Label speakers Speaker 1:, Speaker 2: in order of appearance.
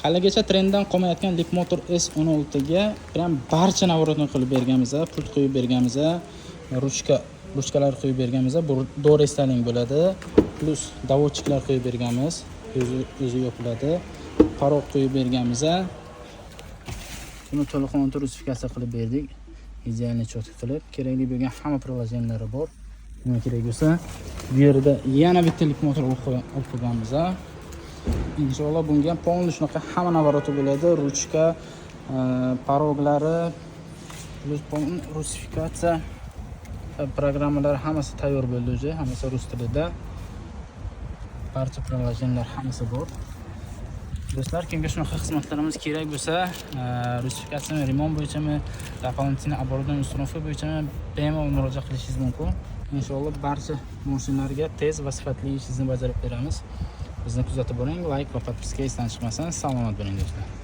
Speaker 1: Haligacha trenddan qolmayotgan Leapmotor S16 ga prям barcha navrotni qilib berganmiz, pult qo'yib berganmiz, ruchkalar qo'yib berganmiz, bu do restyling bo'ladi, plus davodchiklar qo'yib berganmiz, o'zi yopiladi, parog qo'yib berganmiz. Buni to'liq rusifikatsiya qilib berdik. Idealni cho'tib qilib, kerakli bo'lgan hamma prilojenlari bor. Nima kerak bo'lsa, bu yerda yana bitta Leapmotor olib qo'yganmiz. Inshaalloh bunga polni shunaqa hamma navorati bo'ladi, ruchka, paroglari, plus rusifikatsiya programmalari hammasi tayyor bo'ldi o'zi, hammasi rus tilida. Barcha prilojenlar hammasi bor. Do'stlar, kimga shunaqa xizmatlarimiz kerak bo'lsa, rusifikatsiyani remont bo'yichami, дополнительный оборудование установка bo'yichami bemalol murojaat qilishingiz mumkin. Inshaalloh barcha mashinalarga tez va sifatli ishingizni bajarib beramiz. Bizni kuzatib boring, like va podpiska esdan chiqmasin. Salomat bo'ling do'stlar.